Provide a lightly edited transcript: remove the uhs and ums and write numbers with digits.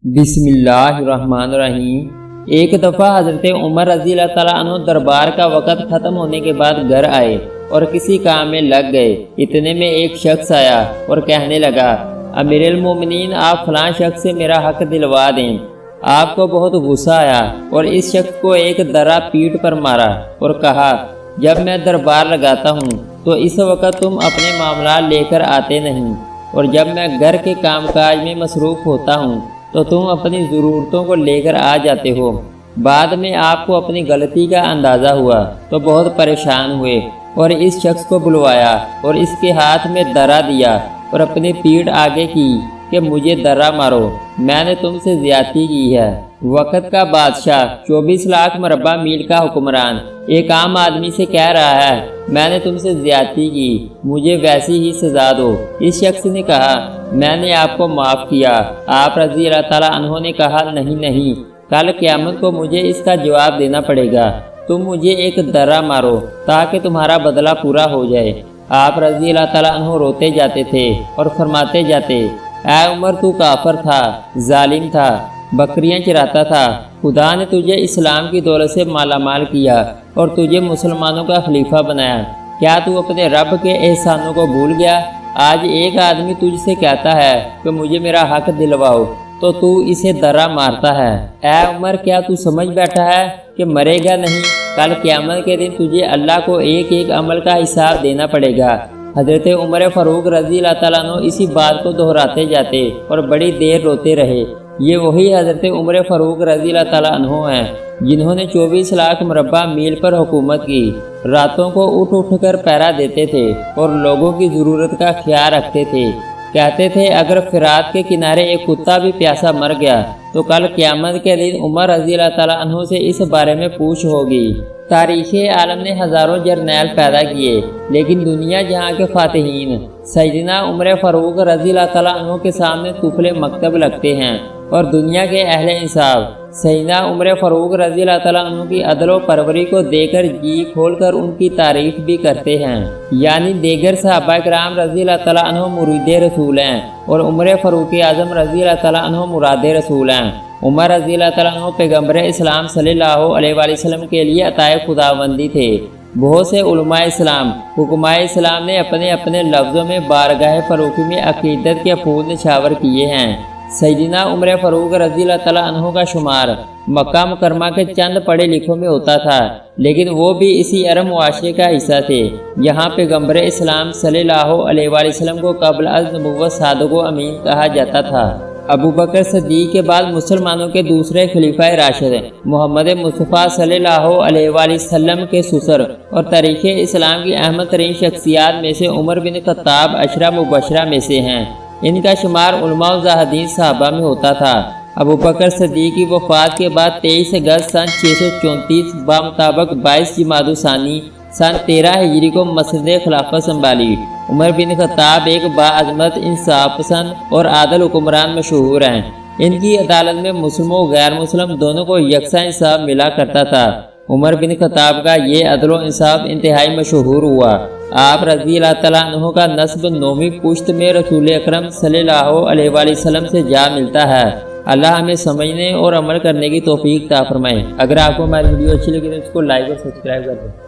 بسم اللہ الرحمن الرحیم۔ ایک دفعہ حضرت عمر رضی اللہ تعالیٰ عنہ دربار کا وقت ختم ہونے کے بعد گھر آئے اور کسی کام میں لگ گئے۔ اتنے میں ایک شخص آیا اور کہنے لگا، امیر المومنین، آپ فلاں شخص سے میرا حق دلوا دیں۔ آپ کو بہت غصہ آیا اور اس شخص کو ایک درہ پیٹھ پر مارا اور کہا، جب میں دربار لگاتا ہوں تو اس وقت تم اپنے معاملات لے کر آتے نہیں، اور جب میں گھر کے کام کاج میں مصروف ہوتا ہوں تو تم اپنی ضرورتوں کو لے کر آ جاتے ہو۔ بعد میں آپ کو اپنی غلطی کا اندازہ ہوا تو بہت پریشان ہوئے اور اس شخص کو بلوایا اور اس کے ہاتھ میں درہ دیا اور اپنی پیٹھ آگے کی کہ مجھے درہ مارو، میں نے تم سے زیادتی کی ہے۔ وقت کا بادشاہ، 24 لاکھ مربع میل کا حکمران، ایک عام آدمی سے کہہ رہا ہے، میں نے تم سے زیادتی کی، مجھے ویسی ہی سزا دو۔ اس شخص نے کہا، میں نے آپ کو معاف کیا۔ آپ رضی اللہ تعالیٰ عنہ نے کہا، نہیں، کل قیامت کو مجھے اس کا جواب دینا پڑے گا۔ تم مجھے ایک درہ مارو تاکہ تمہارا بدلہ پورا ہو جائے۔ آپ رضی اللہ تعالیٰ عنہ روتے جاتے تھے اور فرماتے جاتے، اے عمر، تو کافر تھا، ظالم تھا، بکریاں چراتا تھا، خدا نے تجھے اسلام کی دولت سے مالا مال کیا اور تجھے مسلمانوں کا خلیفہ بنایا۔ کیا تو اپنے رب کے احسانوں کو بھول گیا؟ آج ایک آدمی تجھ سے کہتا ہے کہ مجھے میرا حق دلواؤ تو اسے درہ مارتا ہے۔ اے عمر، کیا تو سمجھ بیٹھا ہے کہ مرے گا نہیں؟ کل قیامت کے دن تجھے اللہ کو ایک ایک عمل کا حساب دینا پڑے گا۔ حضرت عمر فاروق رضی اللہ تعالیٰ عنہ اسی بات کو دہراتے جاتے اور بڑی دیر روتے رہے۔ یہ وہی حضرت عمر فاروق رضی اللہ تعالیٰ عنہ ہیں جنہوں نے 24 لاکھ مربع میل پر حکومت کی، راتوں کو اٹھ کر پہرا دیتے تھے اور لوگوں کی ضرورت کا خیال رکھتے تھے۔ کہتے تھے، اگر فرات کے کنارے ایک کتا بھی پیاسا مر گیا تو کل قیامت کے دن عمر رضی اللہ تعالیٰ عنہ سے اس بارے میں پوچھ ہوگی۔ تاریخ عالم نے ہزاروں جرنیل پیدا کیے، لیکن دنیا جہاں کے فاتحین سیدنا عمر فاروق رضی اللہ تعالیٰ عنہ کے سامنے طفل مکتب لگتے ہیں، اور دنیا کے اہل انصاف سیدنا عمر فاروق رضی اللہ تعالیٰ عنہ کی عدل و پروری کو دے کر جی کھول کر ان کی تعریف بھی کرتے ہیں۔ یعنی دیگر صحابہ کرام رضی اللہ تعالیٰ عنہ مرید رسول ہیں اور عمر فاروق اعظم رضی اللہ تعالیٰ عنہ مراد رسول ہیں۔ عمر رضی اللہ تعالیٰ عنہ پیغمبر اسلام صلی اللہ علیہ وآلہ وسلم کے لیے عطائے خداوندی تھے۔ بہت سے علماء اسلام، حکمائے اسلام نے اپنے اپنے لفظوں میں بارگاہ فاروقی میں عقیدت کے پھول نچھاور کیے ہیں۔ سیدنا عمر فاروق رضی اللہ تعالیٰ عنہ کا شمار مکہ مکرمہ کے چند پڑھے لکھوں میں ہوتا تھا، لیکن وہ بھی اسی عرب معاشرے کا حصہ تھے یہاں پیغمبر اسلام صلی اللہ علیہ وآلہ وسلم کو قبل از نبوت صادق و امین کہا جاتا تھا۔ ابو بکر صدیق کے بعد مسلمانوں کے دوسرے خلیفہ راشد محمد مصطفیٰ صلی اللہ علیہ وآلہ وسلم کے سسر اور تاریخ اسلام کی اہم ترین شخصیات میں سے عمر بن خطاب عشرہ مبشرہ میں سے ہیں۔ ان کا شمار علماء و زاہدین صحابہ میں ہوتا تھا۔ ابو بکر صدیق کی وفات کے بعد 23 اگست سن 634 بمطابق 22 جمادی الثانی سن 13 ہجری کو مسند خلافت سنبھالی۔ عمر بن خطاب ایک باعظمت، انصاف پسند اور عادل حکمران مشہور ہیں۔ ان کی عدالت میں مسلم و غیر مسلم دونوں کو یکساں انصاف ملا کرتا تھا۔ عمر بن خطاب کا یہ عدل و انصاف انتہائی مشہور ہوا۔ آپ رضی اللہ تعالیٰ عنہ کا نسب 9ویں پشت میں رسول اکرم صلی اللہ علیہ وآلہ وسلم سے جا ملتا ہے۔ اللہ ہمیں سمجھنے اور عمل کرنے کی توفیق عطا فرمائے۔ اگر آپ کو ہماری ویڈیو اچھی لگی تو اس کو لائک اور سبسکرائب کر دیں۔